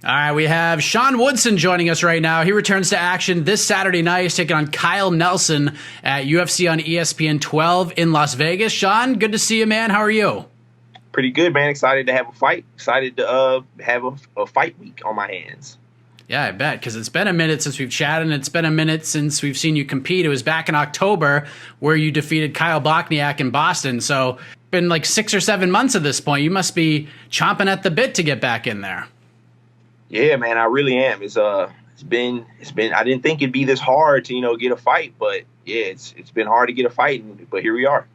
All right, we have Sean Woodson joining us right now. He returns to action this Saturday night. He's taking on Kyle Nelson at UFC on ESPN 12 in Las Vegas. Sean, good to see you, man. How are you? Pretty good, man. Excited to have a fight. Excited to have a fight week on my hands. Yeah, I bet, because it's been a minute since we've chatted, and it's been a minute since we've seen you compete. It was back in October where you defeated Kyle Bochniak in Boston. So been like 6 or 7 months at this point. You must be chomping at the bit to get back in there. Yeah, man, I really am. It's been. I didn't think it'd be this hard to get a fight, but yeah, it's been hard to get a fight, but here we are.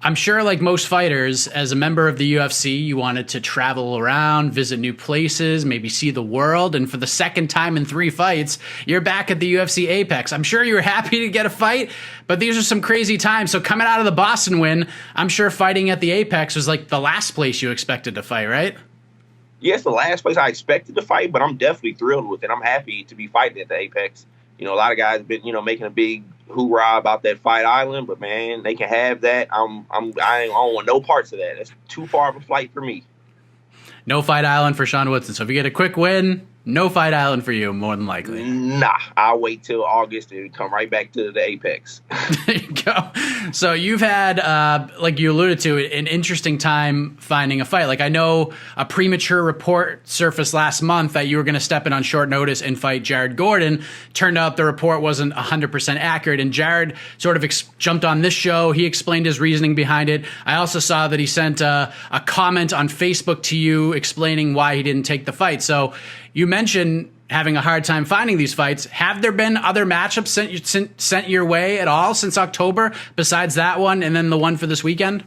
I'm sure, like most fighters, as a member of the UFC, you wanted to travel around, visit new places, maybe see the world. And for the second time in 3 fights, you're back at the UFC Apex. I'm sure you were happy to get a fight, but these are some crazy times. So coming out of the Boston win, I'm sure fighting at the Apex was like the last place you expected to fight, right? Yeah, it's the last place I expected to fight, but I'm definitely thrilled with it. I'm happy to be fighting at the Apex. A lot of guys have been, making a big hoorah about that Fight Island, but man, they can have that. I don't want no parts of that. That's too far of a flight for me. No Fight Island for Sean Woodson. So if you get a quick win, no Fight Island for you, more than likely. Nah, I'll wait till August and come right back to the Apex. There you go. So you've had, like you alluded to, an interesting time finding a fight. Like, I know a premature report surfaced last month that you were going to step in on short notice and fight Jared Gordon. Turned out the report wasn't 100% accurate, and Jared sort of jumped on this show. He explained his reasoning behind it. I also saw that he sent a comment on Facebook to you explaining why he didn't take the fight. So you mentioned having a hard time finding these fights. Have there been other matchups sent your way at all since October, besides that one and then the one for this weekend?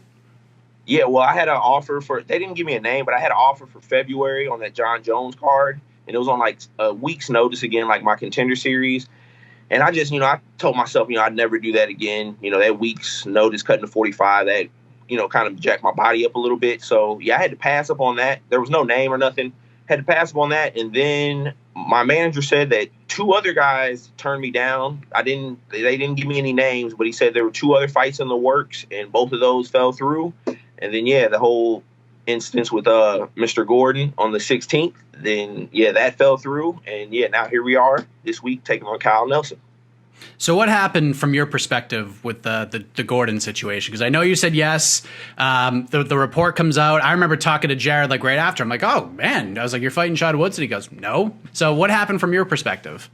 Yeah, well, I had an offer they didn't give me a name, but I had an offer for February on that John Jones card. And it was on like a week's notice again, like my contender series. And I just, I told myself, I'd never do that again. That week's notice cutting to 45, that, kind of jacked my body up a little bit. So, yeah, I had to pass up on that. There was no name or nothing. Had to pass up on that, and then my manager said that 2 other guys turned me down. They didn't give me any names, but he said there were 2 other fights in the works, and both of those fell through. And then, yeah, the whole instance with Mr. Gordon on the 16th, then, yeah, that fell through. And, yeah, now here we are this week taking on Kyle Nelson. So what happened from your perspective with the Gordon situation? Because I know you said yes. The report comes out. I remember talking to Jared like right after. I'm like, oh, man. I was like, you're fighting Sean Woodson? He goes, no. So what happened from your perspective?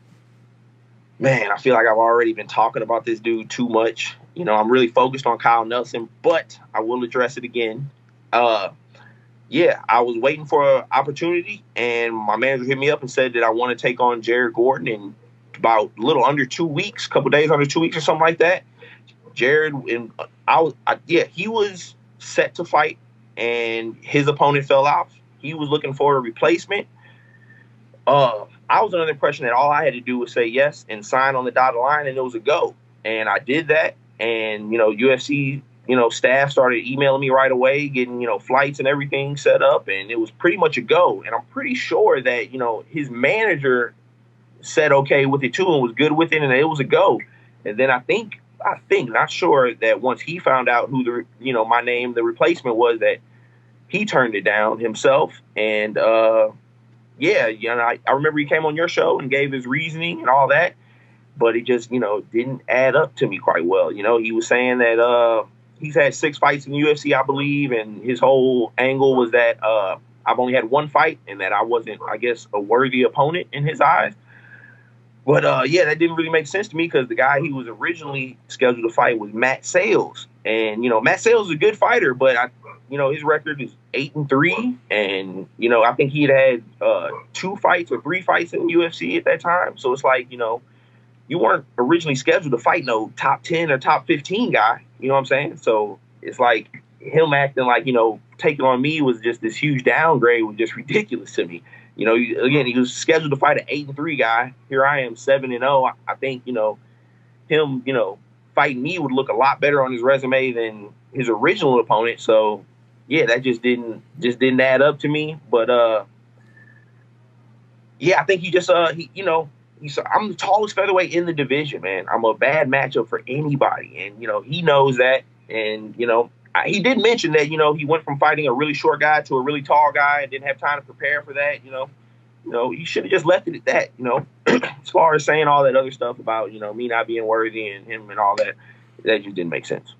Man, I feel like I've already been talking about this dude too much. I'm really focused on Kyle Nelson, but I will address it again. Yeah, I was waiting for an opportunity, and my manager hit me up and said that I want to take on Jared Gordon in about a little under 2 weeks, couple days under 2 weeks or something like that. Jared, and he was set to fight, and his opponent fell off. He was looking for a replacement. I was under the impression that all I had to do was say yes and sign on the dotted line, and it was a go. And I did that, and UFC, staff started emailing me right away, getting flights and everything set up, and it was pretty much a go. And I'm pretty sure that his manager said okay with it too and was good with it, and it was a go. And then I think, not sure, that once he found out who my name, the replacement was, that he turned it down himself. And I remember he came on your show and gave his reasoning and all that, but it just didn't add up to me quite well. He was saying that he's had 6 fights in the UFC, I believe, and his whole angle was that I've only had 1 fight and that I wasn't, I guess, a worthy opponent in his eyes. But, that didn't really make sense to me, because the guy he was originally scheduled to fight was Matt Sales. And, Matt Sales is a good fighter, but, his record is 8-3. And, I think he had 2 fights or 3 fights in the UFC at that time. So it's like, you weren't originally scheduled to fight no top 10 or top 15 guy. You know what I'm saying? So it's like him acting like, taking on me was just this huge downgrade was just ridiculous to me. Again, he was scheduled to fight an 8-3 guy. Here I am, 7-0. I think, him, fighting me would look a lot better on his resume than his original opponent. So, yeah, that just didn't add up to me. But, I think he just, I'm the tallest featherweight in the division, man. I'm a bad matchup for anybody. And, he knows that. And, he did mention that, he went from fighting a really short guy to a really tall guy and didn't have time to prepare for that, you should have just left it at that. As far as saying all that other stuff about me not being worthy and him and all that, that just didn't make sense.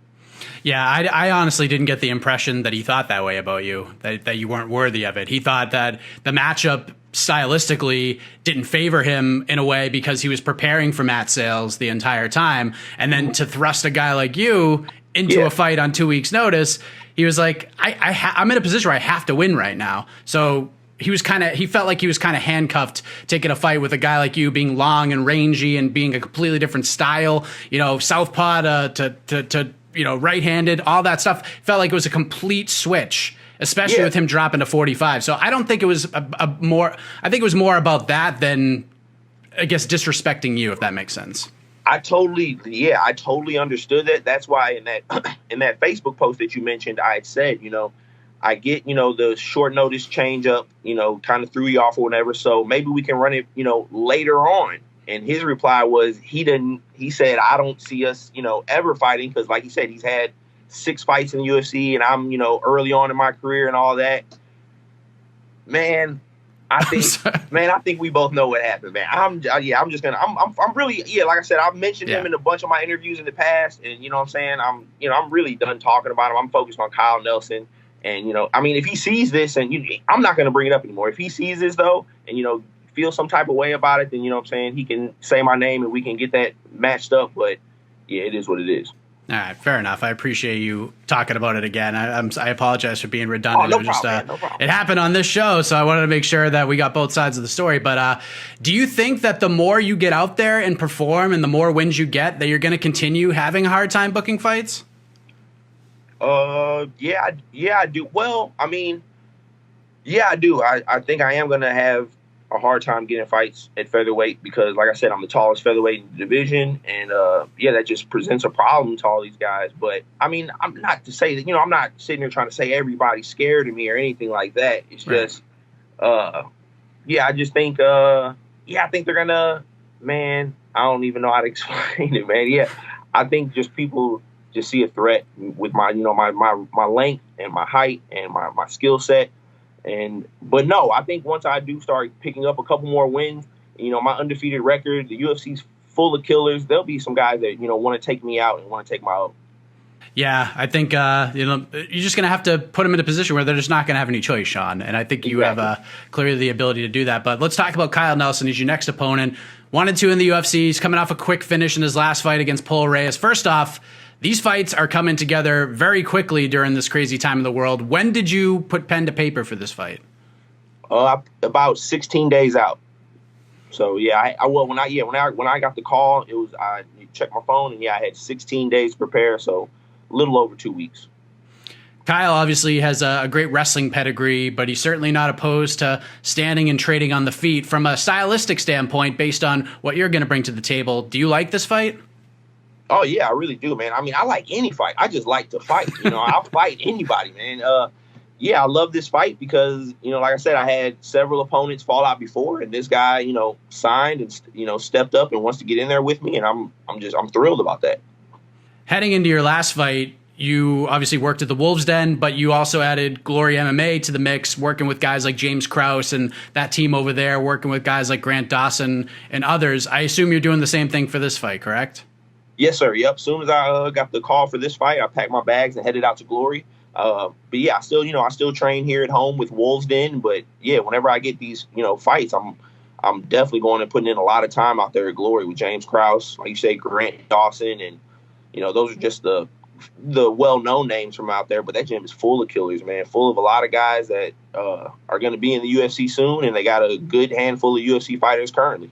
Yeah, I honestly didn't get the impression that he thought that way about you, that you weren't worthy of it. He thought that the matchup stylistically didn't favor him in a way because he was preparing for Matt Sales the entire time. And then to thrust a guy like you into a fight on 2 weeks' notice, he was like, I'm in a position where I have to win right now. So he felt like he was kind of handcuffed taking a fight with a guy like you, being long and rangy and being a completely different style, southpaw to right-handed, all that stuff. Felt like it was a complete switch, especially with him dropping to 45. So I don't think it was I think it was more about that than, I guess, disrespecting you, if that makes sense. I totally understood that. That's why in that Facebook post that you mentioned, I had said, I get, the short notice change up, kind of threw you off or whatever. So maybe we can run it, later on. And his reply was he said, I don't see us, ever fighting. Because like he said, he's had 6 fights in the UFC and I'm, early on in my career and all that. Man, I think we both know what happened, man. I'm really, like I said, I've mentioned him in a bunch of my interviews in the past. And what I'm saying? I'm really done talking about him. I'm focused on Kyle Nelson. And, if he sees this and I'm not going to bring it up anymore. If he sees this though, and, feel some type of way about it, then, he can say my name and we can get that matched up. But yeah, it is what it is. All right, fair enough. I appreciate you talking about it again. I apologize for being redundant. No problem. It happened on this show, so I wanted to make sure that we got both sides of the story. But do you think that the more you get out there and perform and the more wins you get, that you're going to continue having a hard time booking fights? Yeah, I do. Well, yeah, I do. I think I am going to have a hard time getting fights at featherweight because, like I said, I'm the tallest featherweight in the division, and that just presents a problem to all these guys. But I'm not to say that I'm not sitting there trying to say everybody's scared of me or anything like that. It's just, I just think, I think they're gonna, man. I don't even know how to explain it, man. Yeah, I think just people just see a threat with my, my length and my height and my skill set. But no, I think once I do start picking up a couple more wins, my undefeated record, the UFC's full of killers. There'll be some guys that, want to take me out and want to take my own. Yeah, I think, you're just going to have to put them in a position where they're just not going to have any choice, Sean. And I think you have clearly the ability to do that. But let's talk about Kyle Nelson. He's your next opponent. 1-2 in the UFC. He's coming off a quick finish in his last fight against Paul Reyes. First off, these fights are coming together very quickly during this crazy time in the world. When did you put pen to paper for this fight? About 16 days out. So yeah, when I got the call, it was I checked my phone and I had 16 days to prepare, so a little over 2 weeks. Kyle obviously has a great wrestling pedigree, but he's certainly not opposed to standing and trading on the feet. From a stylistic standpoint, based on what you're going to bring to the table, do you like this fight? Oh, yeah, I really do, man. I like any fight. I just like to fight. I'll fight anybody, man. I love this fight because, like I said, I had several opponents fall out before, and this guy, signed and, stepped up and wants to get in there with me, and I'm thrilled about that. Heading into your last fight, you obviously worked at the Wolves Den, but you also added Glory MMA to the mix, working with guys like James Krause and that team over there, working with guys like Grant Dawson and others. I assume you're doing the same thing for this fight, correct? Yes, sir. Yep. As soon as I got the call for this fight, I packed my bags and headed out to Glory. But yeah, I still train here at home with Wolves Den. But yeah, whenever I get these, fights, I'm definitely going and putting in a lot of time out there at Glory with James Krause, like you say, Grant Dawson, and those are just the well-known names from out there. But that gym is full of killers, man, full of a lot of guys that are going to be in the UFC soon, and they got a good handful of UFC fighters currently.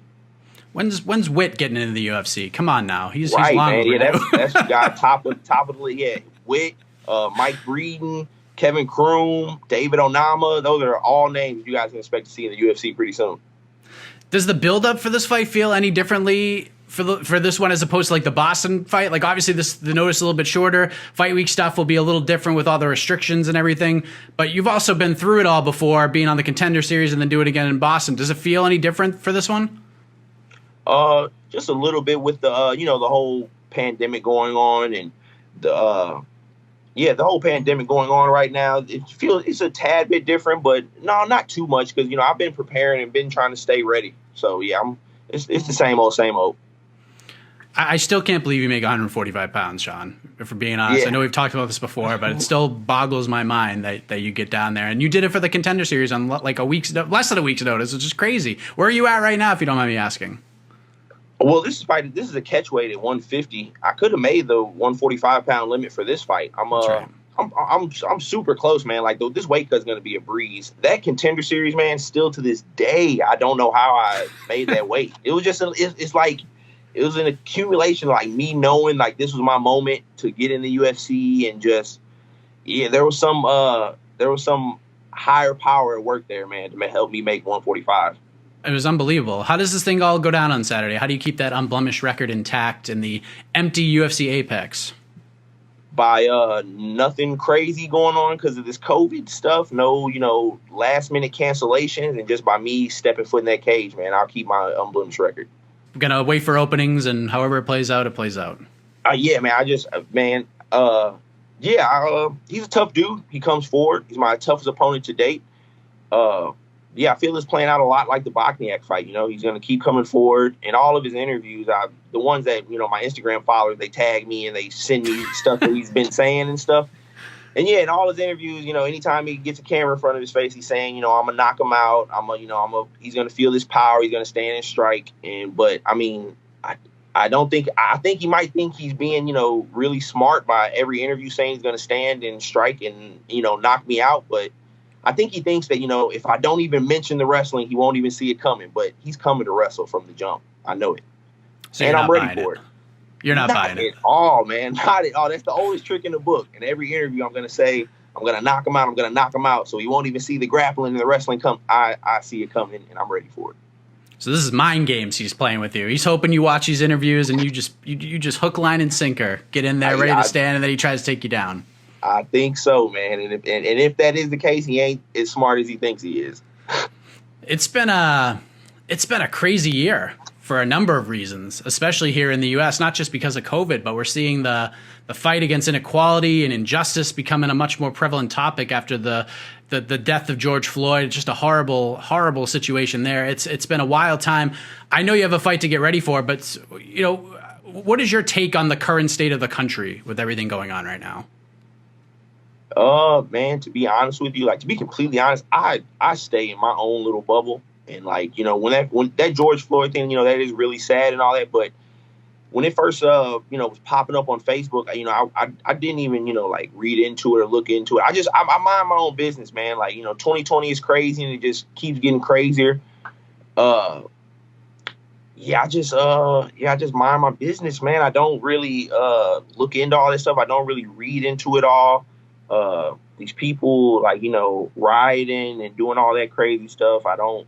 When's Witt getting into the UFC? Come on now, he's right, long man. overdue. Yeah, that's the guy top of the league. Yeah, Witt, Mike Breeden, Kevin Kroom, David Onama. Those are all names you guys can expect to see in the UFC pretty soon. Does the build-up for this fight feel any differently for this one as opposed to like the Boston fight? Like obviously the notice is a little bit shorter. Fight week stuff will be a little different with all the restrictions and everything. But you've also been through it all before, being on the Contender Series and then do it again in Boston. Does it feel any different for this one? Just a little bit with the the whole pandemic going on and the yeah, the whole pandemic going on right now, it's a tad bit different, but no, not too much because I've been preparing and been trying to stay ready. So yeah, it's the same old, same old. I still can't believe you make 145 pounds, Sean, if we're being honest. Yeah. I know we've talked about this before, but it still boggles my mind that you get down there. And you did it for the Contender Series on like less than a week's notice, which is crazy. Where are you at right now, if you don't mind me asking? Well, this is a catch weight at 150. I could have made the 145-pound limit for this fight. That's right. I'm super close, man. Like this weight cut is going to be a breeze. That Contender Series, man, still to this day, I don't know how I made that weight. It was just it's like it was an accumulation, like me knowing like this was my moment to get in the UFC, and just there was some higher power at work there, man, to help me make 145. It was unbelievable. How does this thing all go down on Saturday? How do you keep that unblemished record intact in the empty UFC apex? By nothing crazy going on because of this COVID stuff. No, last minute cancellations, and just by me stepping foot in that cage, man, I'll keep my unblemished record. I'm gonna wait for openings, and however it plays out, it plays out. Yeah, man. He's a tough dude. He comes forward. He's my toughest opponent to date. I feel it's playing out a lot like the Bosniak fight. He's going to keep coming forward. In all of his interviews, the ones that, my Instagram followers, they tag me and they send me stuff that he's been saying and stuff. And yeah, in all his interviews, anytime he gets a camera in front of his face, he's saying, I'm going to knock him out. He's going to feel this power. He's going to stand and strike. I think he might think he's being, really smart by every interview saying he's going to stand and strike and, knock me out. But I think he thinks that, if I don't even mention the wrestling, he won't even see it coming. But he's coming to wrestle from the jump. I know it. So and I'm ready for it. You're not buying it. Not at all, man. Not at all. That's the oldest trick in the book. In every interview, I'm going to say, I'm going to knock him out. I'm going to knock him out. So he won't even see the grappling and the wrestling come. I see it coming, and I'm ready for it. So this is mind games he's playing with you. He's hoping you watch these interviews and you just hook, line, and sinker. Get in there, ready to stand, and then he tries to take you down. I think so, man. And if that is the case, he ain't as smart as he thinks he is. It's been a crazy year for a number of reasons, especially here in the U.S., not just because of COVID, but we're seeing the fight against inequality and injustice becoming a much more prevalent topic after the death of George Floyd. It's just a horrible, horrible situation there. It's been a wild time. I know you have a fight to get ready for, but what is your take on the current state of the country with everything going on right now? Man, to be honest with you, to be completely honest, I stay in my own little bubble. And when that George Floyd thing, that is really sad and all that. But when it first, was popping up on Facebook, I didn't even, read into it or look into it. I mind my own business, man. 2020 is crazy and it just keeps getting crazier. I just mind my business, man. I don't really look into all this stuff. I don't really read into it all. These people rioting and doing all that crazy stuff. I don't,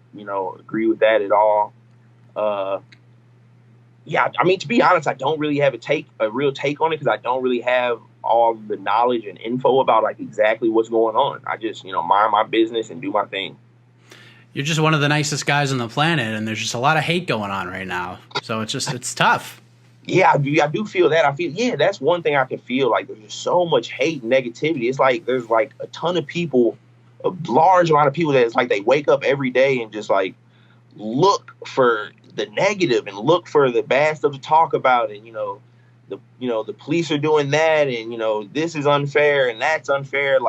agree with that at all. To be honest, I don't really have a real take on it because I don't really have all the knowledge and info about exactly what's going on. I just, mind my business and do my thing. You're just one of the nicest guys on the planet, and there's just a lot of hate going on right now. So it's tough. Yeah, I do feel that. I feel, that's one thing I can feel. There's just so much hate and negativity. It's there's a ton of people, a large amount of people that it's they wake up every day and just look for the negative and look for the bad stuff to talk about. And, the police are doing that. And, this is unfair and that's unfair.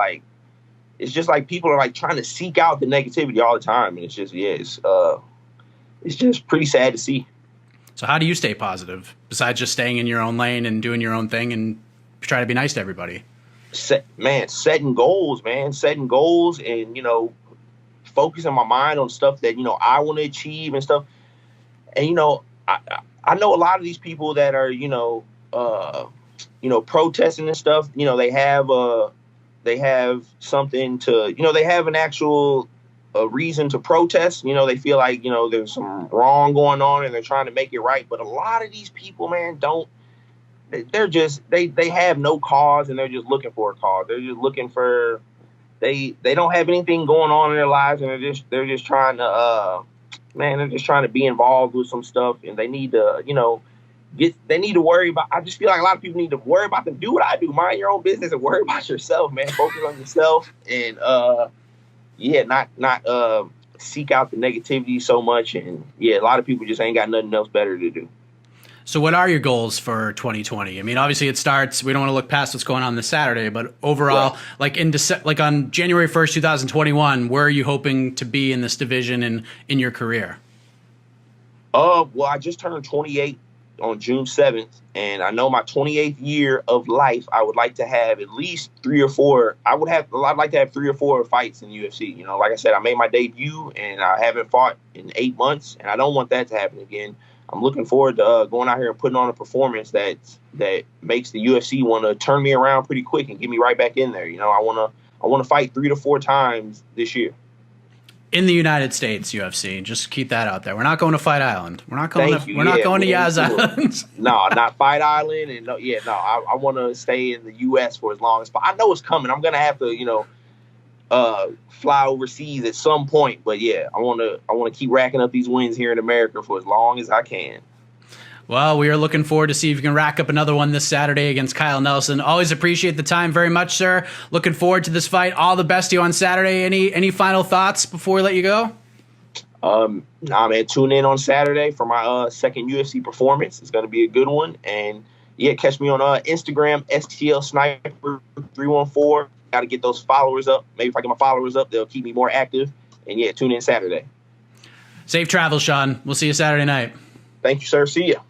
It's just people are trying to seek out the negativity all the time. And it's just, it's just pretty sad to see. So how do you stay positive besides just staying in your own lane and doing your own thing and try to be nice to everybody? Setting goals, and, focusing my mind on stuff that, I want to achieve and stuff. And, I know a lot of these people that are, protesting and stuff, they have something to, they have an actual a reason to protest. They feel there's some wrong going on and they're trying to make it right. But a lot of these people, man, they're just, they have no cause and they're just looking for a cause. They're just looking for, they don't have anything going on in their lives and they're just trying to, they're just trying to be involved with some stuff and they need to, they need to worry about. I just feel like a lot of people need to worry about them. Do what I do, mind your own business and worry about yourself, man. Focus on yourself and not seek out the negativity so much. And a lot of people just ain't got nothing else better to do. So what are your goals for 2020? I mean, obviously it starts, we don't want to look past what's going on this Saturday, but overall, like on January 1st, 2021, where are you hoping to be in this division and in your career? Well, I just turned 28 on June 7th, and I know my 28th year of life, I would like to have at least 3 or 4. I'd like to have 3 or 4 fights in UFC. You know, like I said, I made my debut, and I haven't fought in 8 months, and I don't want that to happen again. I'm looking forward to going out here and putting on a performance that makes the UFC want to turn me around pretty quick and get me right back in there. You know, I want to fight 3 to 4 times this year. In the United States, UFC. Just keep that out there. We're not going to Fight Island. We're not going to Yaz Island. No, not Fight Island. And I want to stay in the U.S. for as long as possible. I know it's coming. I'm gonna have to, fly overseas at some point. But I want to keep racking up these wins here in America for as long as I can. Well, we are looking forward to see if you can rack up another one this Saturday against Kyle Nelson. Always appreciate the time very much, sir. Looking forward to this fight. All the best to you on Saturday. Any final thoughts before we let you go? Nah, man, tune in on Saturday for my second UFC performance. It's going to be a good one. And, catch me on Instagram, STL Sniper 314. Got to get those followers up. Maybe if I get my followers up, they'll keep me more active. And, tune in Saturday. Safe travels, Sean. We'll see you Saturday night. Thank you, sir. See ya.